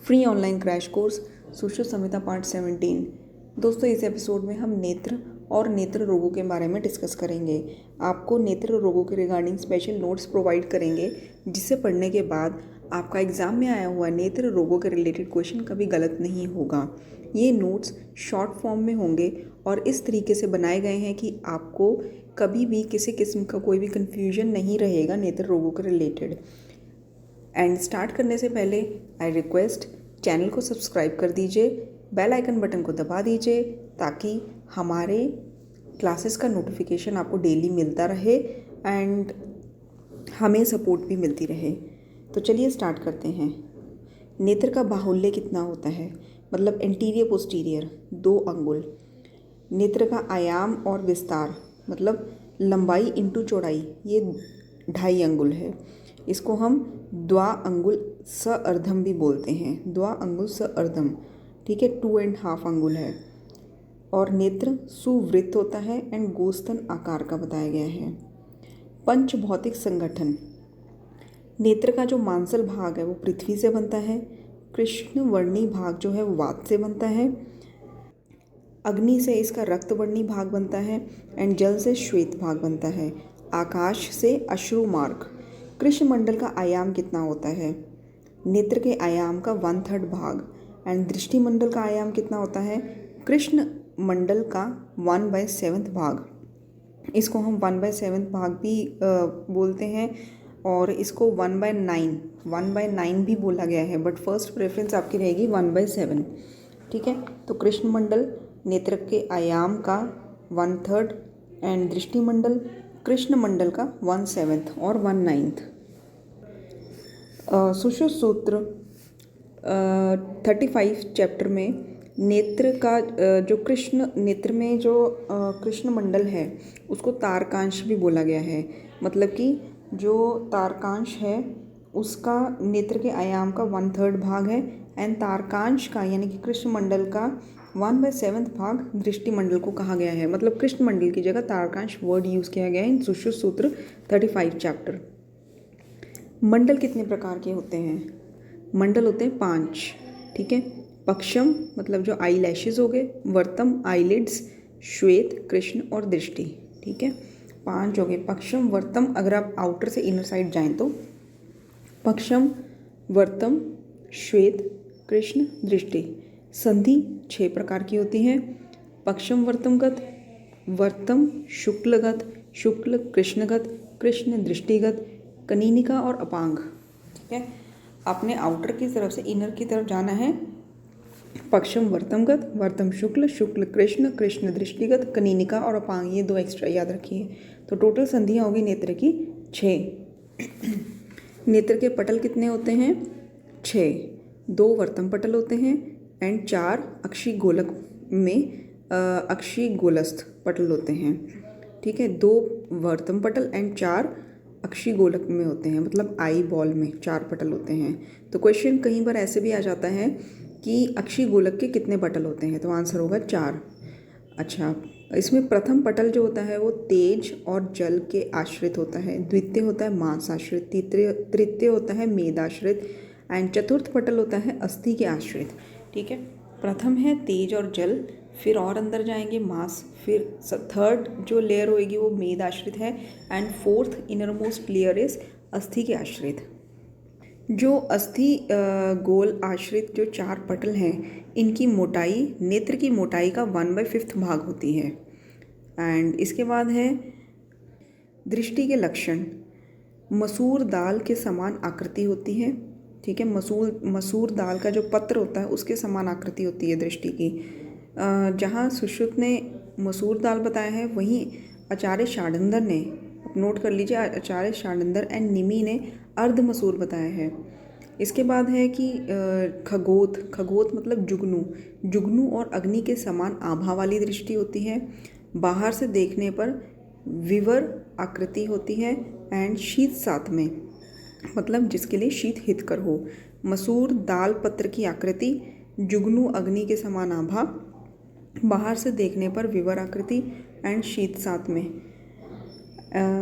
Free online crash course Sushruta Samhita part 17। दोस्तों, इस episode में हम नेत्र और नेत्र रोगों के बारे में डिस्कस करेंगे। आपको नेत्र रोगों के रिगार्डिंग स्पेशल नोट्स प्रोवाइड करेंगे, जिसे पढ़ने के बाद आपका एग्ज़ाम में आया हुआ नेत्र रोगों के रिलेटेड क्वेश्चन कभी गलत नहीं होगा। ये नोट्स शॉर्ट फॉर्म में होंगे और इस तरीके से बनाए गए हैं कि आपको कभी भी किसी किस्म का कोई भी कन्फ्यूजन नहीं रहेगा नेत्र रोगों के रिलेटेड। एंड स्टार्ट करने से पहले आई रिक्वेस्ट चैनल को सब्सक्राइब कर दीजिए, बेल आइकन बटन को दबा दीजिए ताकि हमारे क्लासेस का नोटिफिकेशन आपको डेली मिलता रहे एंड हमें सपोर्ट भी मिलती रहे। तो चलिए स्टार्ट करते हैं। नेत्र का बाहुल्य कितना होता है, मतलब एंटीरियर पोस्टीरियर 2 अंगुल। नेत्र का आयाम और विस्तार, मतलब लंबाई इंटू चौड़ाई, ये 2.5 अंगुल है। इसको हम द्वा अंगुल स अर्धम भी बोलते हैं, द्वा अंगुल स अर्धम, ठीक है, 2.5 अंगुल है। और नेत्र सुवृत्त होता है एंड गोस्तन आकार का बताया गया है। पंच भौतिक संगठन, नेत्र का जो मांसल भाग है वो पृथ्वी से बनता है, कृष्णवर्णी भाग जो है वो वात से बनता है, अग्नि से इसका रक्तवर्णी भाग बनता है एंड जल से श्वेत भाग बनता है, आकाश से अश्रु मार्ग। कृष्णमंडल का आयाम कितना होता है, नेत्र के आयाम का 1/3 भाग। एंड दृष्टिमंडल का आयाम कितना होता है, कृष्ण मंडल का 1/7 भाग। इसको हम 1/7 भाग भी बोलते हैं और इसको 1/9 भी बोला गया है, बट फर्स्ट प्रेफरेंस आपकी रहेगी 1/7, ठीक है। तो कृष्णमंडल नेत्र के आयाम का 1/3 एंड दृष्टिमंडल कृष्णमंडल का 1/7 और 1/9। सुश्रुत सूत्र 35 चैप्टर में नेत्र का जो कृष्ण नेत्र में जो कृष्ण मंडल है उसको तारकांश भी बोला गया है। मतलब कि जो तारकांश है उसका नेत्र के आयाम का 1/3 भाग है एंड तारकांश का यानी कि कृष्ण मंडल का 1/7 भाग दृष्टिमंडल को कहा गया है। मतलब कृष्ण मंडल की जगह तारकांश वर्ड यूज़ किया गया है इन सुश्रुत सूत्र 35 चैप्टर। मंडल कितने प्रकार के होते हैं, मंडल होते हैं 5, ठीक है। पक्षम मतलब जो आई लैशेज हो गए, वर्तम आईलिड्स, श्वेत, कृष्ण और दृष्टि, ठीक है। 5 हो गए, पक्षम वर्तम। अगर आप आउटर से इनर साइड जाएं तो पक्षम, वर्तम, श्वेत, कृष्ण, दृष्टि। संधि 6 प्रकार की होती हैं, पक्षम वर्तमगत, वर्तम शुक्लगत, शुक्ल कृष्णगत, कृष्ण दृष्टिगत, कनीनिका और अपांग, ठीक है। आपने आउटर की तरफ से इनर की तरफ जाना है, पक्षम वर्तमगत, वर्तम शुक्ल, शुक्ल कृष्ण, कृष्ण दृष्टिगत, कनीनिका और अपांग, ये 2 एक्स्ट्रा याद रखिए। तो टोटल संधियाँ होगी नेत्र की 6। नेत्र के पटल कितने होते हैं, 6। 2 वर्तम पटल होते हैं एंड 4 अक्षी गोलक में अक्षी गोलस्थ पटल होते हैं, ठीक है। 2 वर्तम पटल एंड 4 अक्षी गोलक में होते हैं, मतलब आई बॉल में 4 पटल होते हैं। तो क्वेश्चन कई बार ऐसे भी आ जाता है कि अक्षी गोलक के कितने पटल होते हैं, तो आंसर होगा 4। अच्छा, इसमें प्रथम पटल जो होता है वो तेज और जल के आश्रित होता है, द्वितीय होता है मांस आश्रित, तृतीय होता है मेद आश्रित एंड चतुर्थ पटल होता है अस्थि के आश्रित, ठीक है। प्रथम है तेज और जल, फिर और अंदर जाएंगे मांस, फिर थर्ड जो लेयर होएगी वो मेद आश्रित है and fourth inner most layer is अस्थि के आश्रित। जो अस्थि गोल आश्रित जो 4 पटल हैं इनकी मोटाई नेत्र की मोटाई का 1/5 भाग होती है। एंड इसके बाद है दृष्टि के लक्षण, मसूर दाल के समान आकृति होती है, ठीक है। मसूर दाल का जो पत्र होता है उसके समान आकृति होती है दृष्टि की। जहाँ सुश्रुत ने मसूर दाल बताया है वहीं आचार्य शार्डंदर ने, नोट कर लीजिए, आचार्य शार्डंदर एंड निमी ने अर्ध मसूर बताया है। इसके बाद है कि खगोत मतलब जुगनू और अग्नि के समान आभा वाली दृष्टि होती है। बाहर से देखने पर विवर आकृति होती है एंड शीत साथ में, मतलब जिसके लिए शीत हितकर हो। मसूर दाल पत्र की आकृति, जुगनू अग्नि के समान आभा, बाहर से देखने पर विवर आकृति एंड शीत साथ में।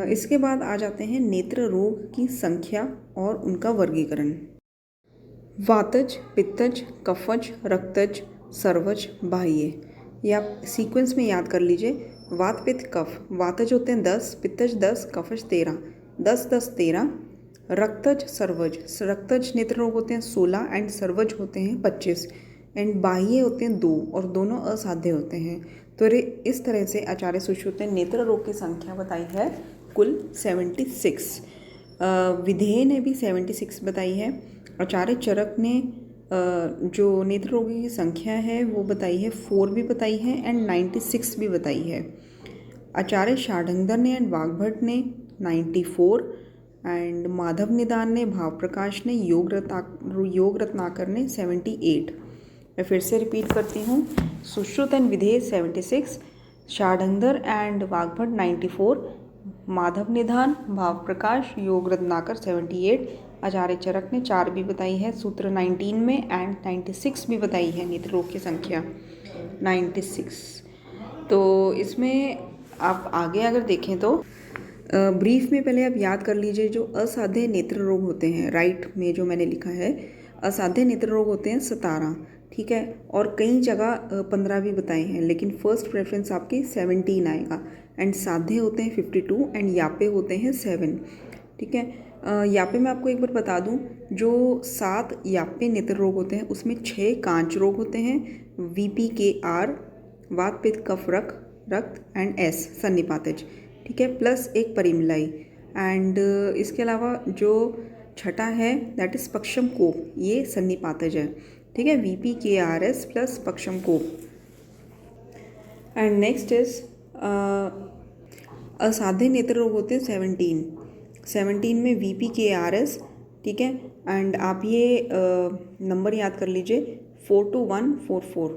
इसके बाद आ जाते हैं नेत्र रोग की संख्या और उनका वर्गीकरण। वातज, पित्तज, कफज, रक्तज, सर्वज, बाह्य। ये आप सीक्वेंस में याद कर लीजिए। वात, पित्त, कफ। वातज होते हैं 10, पित्तज 10, कफज 13। 10 10 13। रक्तज, सर्वज। रक्तज नेत्र रोग होते हैं 16 एंड सर्वज होते हैं 25 एंड बाह्य होते हैं 2 और दोनों असाध्य होते हैं। तो इस तरह से आचार्य सुश्रुत ने नेत्र रोग की संख्या बताई है कुल 76। विधेय ने भी 76 बताई है। आचार्य चरक ने जो नेत्र रोगी की संख्या है वो बताई है 4 भी बताई है एंड 96 भी बताई है। आचार्य शार्ङ्गधर ने एंड वाग्भट ने 94 एंड माधव निदान ने, भाव प्रकाश ने, योग रत्नाकर ने 78। मैं फिर से रिपीट करती हूँ। सुश्रुत एंड विधेय 76, शार्ङ्गधर एंड वाग्भट 94, माधव निधान, भाव प्रकाश, योग रत्नाकर 78, आचार्य चरक ने 4 भी बताई है सूत्र 19 में एंड 96 भी बताई है नेत्र रोग की संख्या 96। तो इसमें आप आगे अगर देखें तो ब्रीफ में पहले आप याद कर लीजिए जो असाध्य नेत्र रोग होते हैं। राइट में जो मैंने लिखा है असाध्य नेत्र रोग होते हैं 17, ठीक है, और कई जगह 15 भी बताए हैं, लेकिन फर्स्ट प्रेफरेंस आपकी 17 आएगा एंड साध्य होते हैं 52 एंड यापे होते हैं 7, ठीक है। यापे में आपको एक बार बता दूं, जो 7 यापे नेत्र रोग होते हैं उसमें 6 कांच रोग होते हैं, VPKR, वात, पित्त, कफ, रक्त एंड S सन्निपातज, ठीक है, प्लस एक परिमलाई एंड इसके अलावा जो छठा है दैट इज पक्षम कोप, ये सन्निपातज है, ठीक है, VPKRS प्लस पक्षम कोप। एंड नेक्स्ट इज असाध्य नेत्र रोग होते हैं 17 में VPKRS, ठीक है, एंड आप ये नंबर याद कर लीजिए 42144,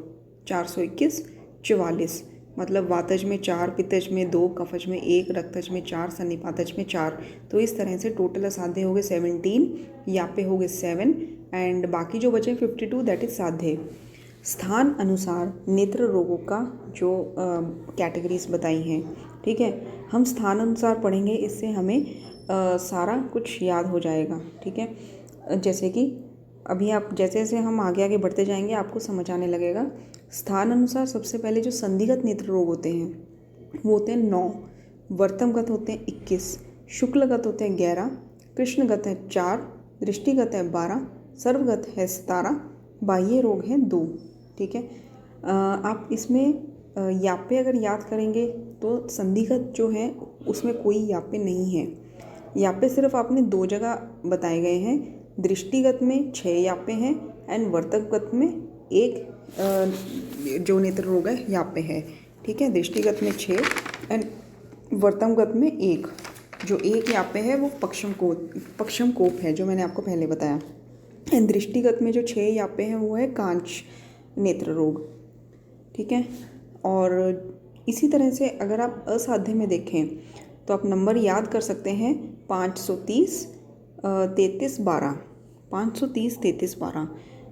421 44, मतलब वातज में 4, पित्तज में 2, कफज में 1, रक्तज में 4, सन्निपातज में 4। तो इस तरह से टोटल असाध्य हो गए 17, यापे हो गए 7 एंड बाकी जो बचे 52 दैट इज साध्य। स्थान अनुसार नेत्र रोगों का जो कैटेगरीज बताई हैं, ठीक है, हम स्थान अनुसार पढ़ेंगे, इससे हमें सारा कुछ याद हो जाएगा, ठीक है। जैसे कि अभी आप जैसे जैसे हम आगे आगे बढ़ते जाएंगे आपको समझ आने लगेगा। स्थान अनुसार सबसे पहले जो संधिगत नेत्र रोग होते हैं वो होते हैं 9, वर्तमगत होते हैं 21, शुक्लगत होते हैं 11, कृष्णगत है 4, दृष्टिगत है 12, सर्वगत है 17, बाह्य रोग है 2, ठीक है। आप इसमें यापे अगर याद करेंगे तो संधिगत जो है उसमें कोई यापे नहीं है। यापे सिर्फ आपने 2 जगह बताए गए हैं, दृष्टिगत में 6 यापे हैं एंड वर्तकगत में 1 जो नेत्र रोग है यापे है, ठीक है। दृष्टिगत में 6 एंड वर्तमगत में 1, जो 1 यापे है वो पक्षम कोप है जो मैंने आपको पहले बताया। एंड दृष्टिगत में जो 6 यापे हैं वो है कांच नेत्र रोग, ठीक है। और इसी तरह से अगर आप असाध्य में देखें तो आप नंबर याद कर सकते हैं 530 33 12, 530 33 12,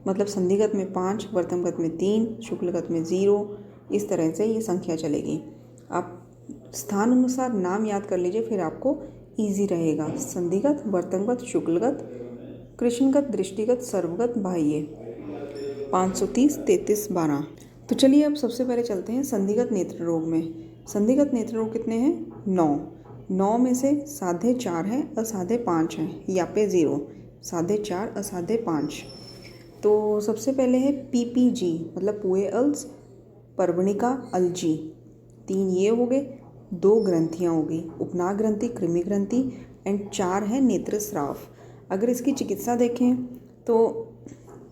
मतलब संधिगत में 5, वर्तमगत में 3, शुक्लगत में 0, इस तरह से ये संख्या चलेगी। आप स्थान अनुसार नाम याद कर लीजिए, फिर आपको इजी रहेगा। संधिगत, वर्तमगत, शुक्लगत, कृष्णगत, दृष्टिगत, सर्वगत, बाह्य, 530 33 12। तो चलिए अब सबसे पहले चलते हैं संधिगत नेत्र रोग में। संधिगत नेत्र रोग कितने हैं? 9 में से साध्य 4 हैं, असाध्य 5 हैं, यापे 0, साध्य 4, असाध्य 5। तो सबसे पहले है PPG मतलब पुए अल्स, पर्वणिका, अलजी, 3 ये हो गए, 2 ग्रंथियाँ हो गई, उपनाग ग्रंथि, कृमि ग्रंथि एंड 4 है नेत्र स्राव। अगर इसकी चिकित्सा देखें तो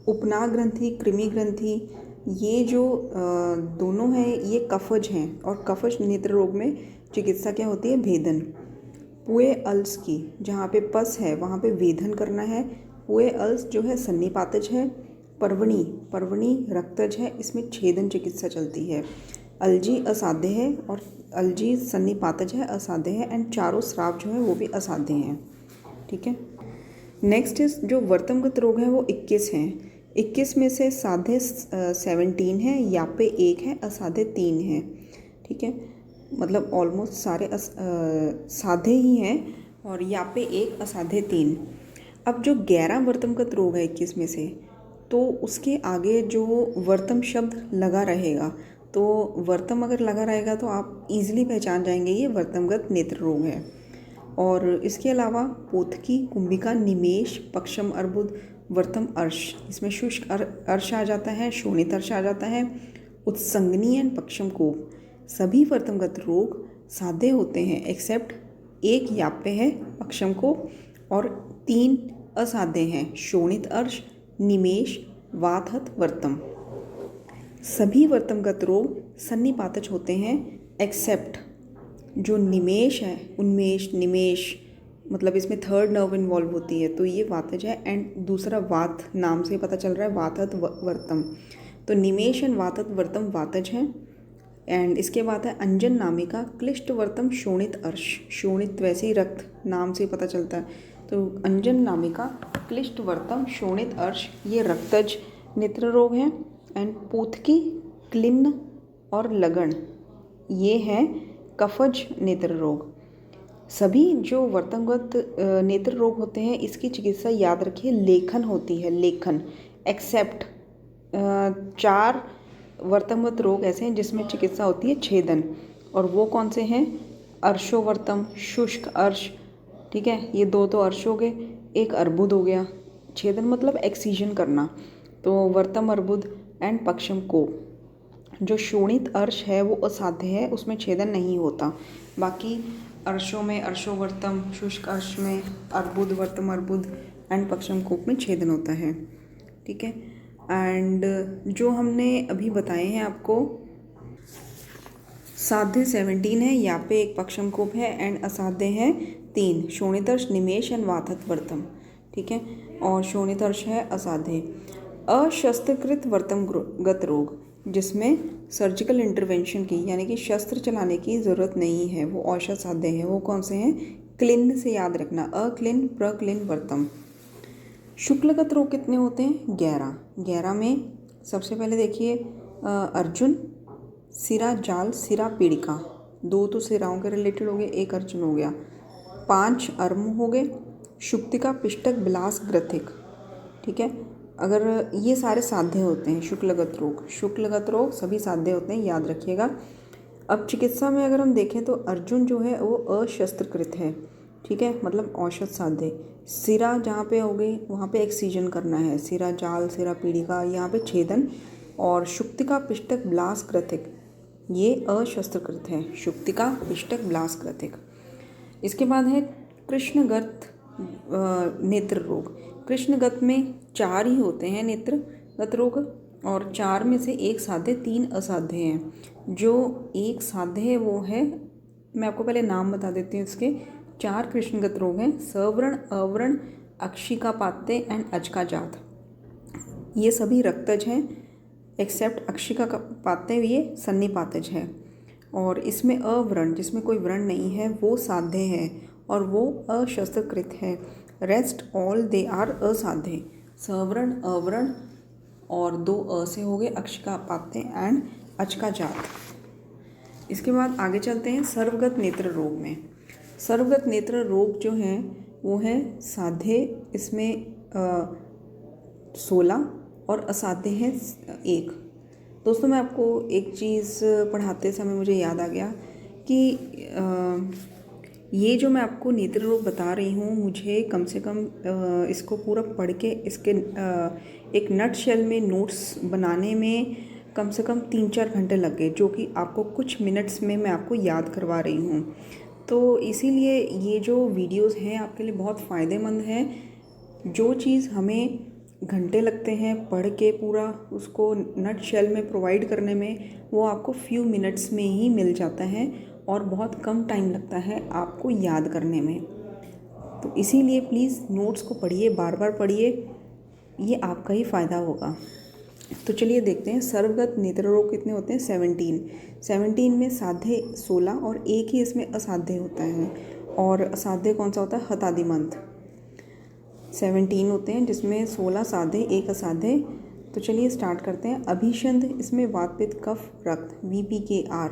उपनाग ग्रंथि, कृमि ग्रंथि, ये जो दोनों हैं ये कफज हैं और कफज नेत्र रोग में चिकित्सा क्या होती है? भेदन। पुए अल्स की जहाँ पे पस है वहाँ पे वेधन करना है। पुए अल्स जो है सन्निपातज है। पर्वणी रक्तज है, इसमें छेदन चिकित्सा चलती है। अलजी असाध्य है और अलजी सन्निपातज है, असाध्य है एंड चारों स्राव जो है वो भी असाध्य हैं, ठीक है। नेक्स्ट इज जो वर्तमगत रोग है वो 21 हैं। 21 में से साध्य 17 है, यापे 1 है, असाध्य 3 है, ठीक है। मतलब ऑलमोस्ट सारे साध्य ही हैं और यापे 1, असाध्य 3। अब जो 11 वर्तमगत रोग है 21 में से तो उसके आगे जो वर्तम शब्द लगा रहेगा, तो वर्तम अगर लगा रहेगा तो आप इजीली पहचान जाएंगे ये वर्तमगत नेत्र रोग है। और इसके अलावा पोथकी, कुंभिका, निमेष, पक्षम अर्बुद, वर्तम अर्श, इसमें शुष्क अर्श आ जाता है, शोणित अर्श आ जाता है, उत्संगनी एंड पक्षम कोप, सभी वर्तमगत रोग साध्य होते हैं एक्सेप्ट एक याप्य है पक्षम कोप और 3 असाध्य हैं, शोणित अर्श, निमेष, वातहत, वर्तम। सभी वर्तमगत रोग सन्निपातज होते हैं एक्सेप्ट जो निमेष है, उन्मेष, निमेष, मतलब इसमें थर्ड नर्व इन्वॉल्व होती है, तो ये वातज है। एंड दूसरा वात नाम से पता चल रहा है, वातहत, वर्तम। तो निमेष एंड वातहत, वर्तम वातज हैं। एंड इसके बाद है अंजन नामिका, क्लिष्ट, वर्तम, शोणित अर्श। शोणित वैसे ही रक्त नाम से पता चलता है, तो अंजन नामिका, क्लिष्ट, वर्तम, शोणित अर्श, ये रक्तज नेत्र रोग हैं। एंड पोथकी, क्लिन्न और लगन, ये हैं कफज नेत्र रोग। सभी जो वर्तमगत नेत्र रोग होते हैं इसकी चिकित्सा याद रखिए लेखन होती है, लेखन, एक्सेप्ट 4 वर्तमगत रोग ऐसे हैं जिसमें चिकित्सा होती है छेदन, और वो कौन से हैं? अर्शोवर्तम, शुष्क अर्श, ठीक है, ये 2 तो अर्श हो गए, एक अर्बुद हो गया। छेदन मतलब एक्सीजन करना, तो वर्तम अर्बुद एंड पक्षम कोप। जो शोणित अर्श है वो असाध्य है, उसमें छेदन नहीं होता। बाकी अर्शों में अर्शोवर्तम, शुष्क अर्श में अर्बुद, वर्तम अर्बुद एंड पक्षम कोप में छेदन होता है, ठीक है। एंड जो हमने अभी बताए हैं आपको, साध्य 17 है, याप्य 1 पक्षम कोप है एंड असाध्य है 3, शोणितर्ष, निमेष एंड वातहत, वर्तम, ठीक है। और शोणितर्ष है असाध्य। अशस्त्रकृत वर्तमगत रोग, जिसमें सर्जिकल इंटरवेंशन की यानी कि शस्त्र चलाने की ज़रूरत नहीं है, वो औषध साध्य है, वो कौन से हैं? क्लिन्न से याद रखना, अक्लिन्न, प्रक्लिन्न, वर्तम। शुक्लगत रोग कितने होते हैं? 11 में सबसे पहले देखिए अर्जुन, सिरा जाल, सिरा पीड़िका, 2 तो सिराओं के रिलेटेड हो गए, 1 अर्जुन हो गया। 5 अर्म हो गए, शुक्तिका, पिष्टक, बिलास, ग्रथिक, ठीक है। अगर ये सारे साध्य होते हैं शुक्लगत रोग, शुक्लगत रोग सभी साध्य होते हैं, याद रखिएगा। अब चिकित्सा में अगर हम देखें तो अर्जुन जो है वो अशस्त्रकृत है, ठीक है, मतलब औषध साध्य। सिरा जहाँ पे हो गई वहाँ पे एक्सीजन करना है, सिरा जाल, सिरा पीड़िका, यहाँ पे छेदन। और शुक्तिका, पिष्टक, ब्लास, ग्रथिक, ये अशस्त्रकृत है, शुक्तिका, पिष्टक, ब्लास, ग्रथिक। इसके बाद है कृष्णगत नेत्र रोग। कृष्णगत में 4 ही होते हैं नेत्रगत रोग, और 4 में से 1 साध्य, 3 असाध्य हैं। जो 1 साध्य है वो है, मैं आपको पहले नाम बता देती हूँ इसके। 4 कृष्णगत रोग हैं, सवर्ण, अवर्ण, अक्षिकापात्य एंड अचका जात। ये सभी रक्तज हैं एक्सेप्ट अक्षिकापात्य, ये सन्निपातज है। और इसमें अव्रण, जिसमें कोई व्रण नहीं है, वो साध्य है और वो अशस्त्रकृत है। रेस्ट ऑल दे आर असाध्य, सवर्ण, अव्रण और 2 अ से हो गए, अक्षिकापात्य एंड अचका जात। इसके बाद आगे चलते हैं सर्वगत नेत्र रोग में। सर्वगत नेत्र रोग जो हैं वो है साध्य, इसमें 16 और असाध्य है 1। दोस्तों मैं आपको एक चीज़ पढ़ाते समय मुझे याद आ गया कि ये जो मैं आपको नेत्र रोग बता रही हूँ, मुझे कम से कम इसको पूरा पढ़ के इसके एक नट शेल में नोट्स बनाने में कम से कम 3-4 घंटे लग गए, जो कि आपको कुछ मिनट्स में मैं आपको याद करवा रही हूँ। तो इसीलिए ये जो वीडियोस हैं आपके लिए बहुत फ़ायदेमंद हैं। जो चीज़ हमें घंटे लगते हैं पढ़ के पूरा उसको नट शेल में प्रोवाइड करने में, वो आपको फ्यू मिनट्स में ही मिल जाता है और बहुत कम टाइम लगता है आपको याद करने में। तो इसीलिए प्लीज़ नोट्स को पढ़िए, बार बार पढ़िए, ये आपका ही फ़ायदा होगा। तो चलिए देखते हैं सर्वगत नेत्र रोग कितने होते हैं। 17 में साध्य 16 और 1 ही इसमें असाध्य होता है। और असाध्य कौन सा होता है? हतादिमंत। 17 होते हैं जिसमें 16 साध्य, 1 असाध्य। तो चलिए स्टार्ट करते हैं। अभिषंध, इसमें वात, पित्त, कफ, रक्त, VPKR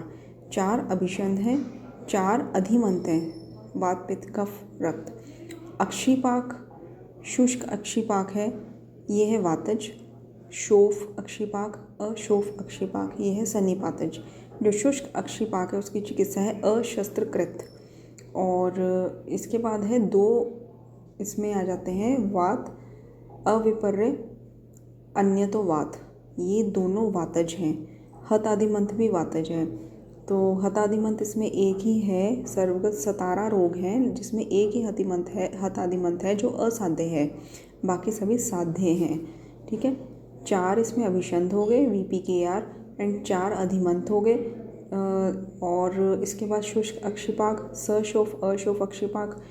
4 अभिषंध हैं, 4 अधिमंत हैं, वात, पित्त, कफ, रक्त। अक्षिपाक, शुष्क अक्षिपाक है, ये है वातज। शोफ अक्षिपाक, अशोफ अक्षिपाक, ये है सन्निपातज। जो शुष्क अक्षिपाक है उसकी चिकित्सा है अशस्त्रकृत। और इसके बाद है दो, इसमें आ जाते हैं वात, अविपर्य अन्यतो वात, ये दोनों वातज हैं। हतादिमंत भी वातज है। तो हतादिमंत इसमें एक ही है, सर्वगत 17 रोग हैं जिसमें एक ही हतादिमंत है जो असाध्य है, बाकी सभी साध्य हैं। ठीक है, 4 इसमें अभिषंध हो गए VPKR एंड 4 अधिमंत हो गए। और इसके बाद शुष्क अक्षिपाक, सशोफ अशोफ अक्षिपाक।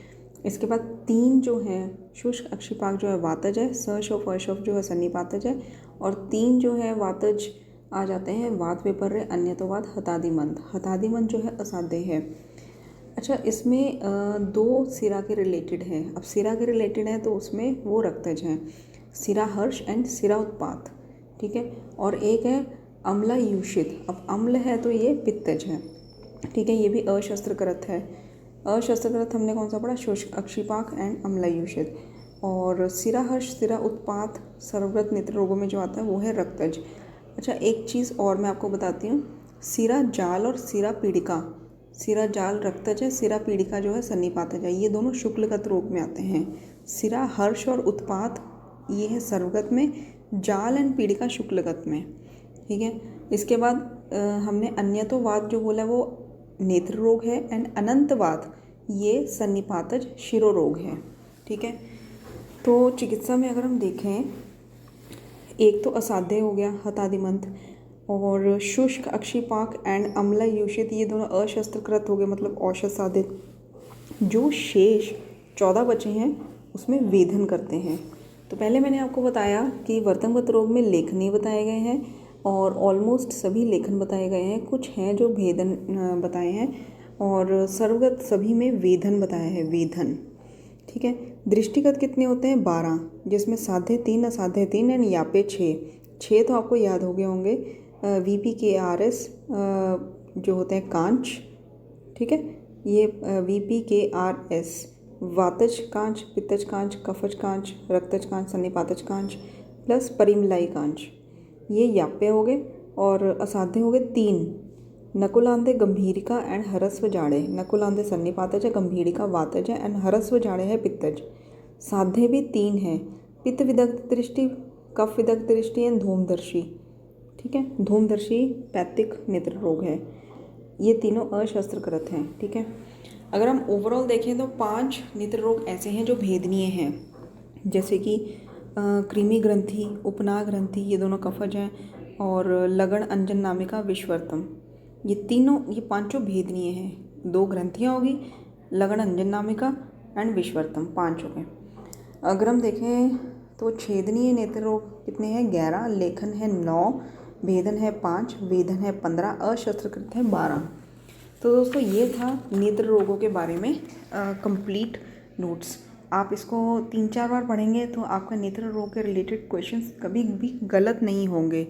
इसके बाद 3 जो हैं, शुष्क अक्षिपाक जो है वातज है, सशोफ अशोफ जो है सन्निपातज है, और 3 जो है वातज आ जाते हैं वात विपर्य अन्यतो वात हतादिमंत। हतादिमंत जो है असाध्य है। अच्छा, इसमें 2 सिरा के रिलेटेड हैं। अब सिरा के रिलेटेड हैं तो उसमें वो रक्तज हैं, सिरा हर्ष एंड सिरा उत्पात। ठीक है, और एक है अम्लयूषित। अब अम्ल है तो ये पित्तज है। ठीक है, ये भी अशस्त्रकृत है। अशस्त्रकृत हमने कौन सा पढ़ा? शुष्क अक्षिपाक एंड अम्लयूषित। और सिरा हर्ष सिरा उत्पात सर्वगत नेत्र रोगों में जो आता है वो है रक्तज। अच्छा, एक चीज़ और मैं आपको बताती हूँ, सिरा जाल और सिरा पीड़िका। सिरा जाल रक्तज है, सिरा पीड़िका जो है सन्निपातज है, ये दोनों शुक्लगत रोग में आते हैं। सिरा हर्ष और उत्पात ये है सर्वगत में, जाल एंड पीड़िका शुक्लगत में। ठीक है, इसके बाद हमने अन्यतोवात जो बोला वो नेत्र रोग है, एंड अनंतवात ये सन्निपातज शिरो रोग है। ठीक है, तो चिकित्सा में अगर हम देखें, एक तो असाध्य हो गया हतादिमंत, और शुष्क अक्षिपाक एंड अम्लयूषित ये दोनों अशस्त्रकृत हो गए, मतलब औषध साधित। जो शेष 14 बचे हैं उसमें वेधन करते हैं। तो पहले मैंने आपको बताया कि वर्तंगवत रोग में लेखनी बताए गए हैं, और ऑलमोस्ट सभी लेखन बताए गए हैं, कुछ हैं जो भेदन बताए हैं, और सर्वगत सभी में वेधन बताया है, वेधन। ठीक है, दृष्टिगत कितने होते हैं? 12, जिसमें साध्य 3 असाध्य 3 एंड यापे 6 तो आपको याद हो गए होंगे। VPKRS जो होते हैं कांच। ठीक है, ये VPKRS वातज कांच, पित्तज कांच, कफज कांच, रक्तज कांच, सन्निपातज कांच प्लस परिमलाई कांच, ये याप्य हो गए। और असाध्य हो गए 3, नकुलांधे गंभीरिका एंड हरस्व जाड़े। नकुलांधे सन्निपातज है, गंभीरिका वातज है, एंड हरस्व जाड़े है पित्तज। साध्य भी 3 है, पित्त विदग्ध दृष्टि, कफ विदग्ध दृष्टि एंड धूमदर्शी। ठीक है, धूमदर्शी पैतिक नेत्र रोग है। ये तीनों अशस्त्रकृत हैं। ठीक है, अगर हम ओवरऑल देखें तो 5 नेत्र रोग ऐसे हैं जो भेदनीय हैं, जैसे कि कृमि ग्रंथि, उपना ग्रंथि, ये दोनों कफज हैं, और लगन अंजन नामिका विश्वर्तम, ये तीनों, ये 5 भेदनीय हैं। 2 ग्रंथियाँ होगी, लगन अंजन नामिका एंड विश्वर्तम, 5 हो गए। अगर हम देखें तो छेदनीय नेत्र रोग कितने हैं? 11, लेखन है 9, भेदन है 5, वेधन है 15, अशस्त्रकृत है 12। तो दोस्तों ये था नेत्र रोगों के बारे में कंप्लीट नोट्स। आप इसको 3-4 बार पढ़ेंगे तो आपका नेत्र रोग के रिलेटेड क्वेश्चंस कभी भी गलत नहीं होंगे।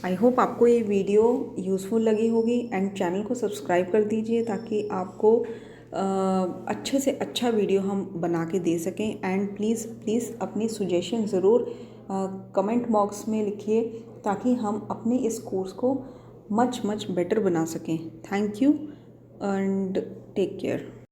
आई होप आपको ये वीडियो यूज़फुल लगी होगी, एंड चैनल को सब्सक्राइब कर दीजिए ताकि आपको अच्छे से अच्छा वीडियो हम बना के दे सकें। एंड प्लीज़ अपनी सजेशन ज़रूर कमेंट बॉक्स में लिखिए ताकि हम अपने इस कोर्स को मच बेटर बना सकें। Thank you and take care.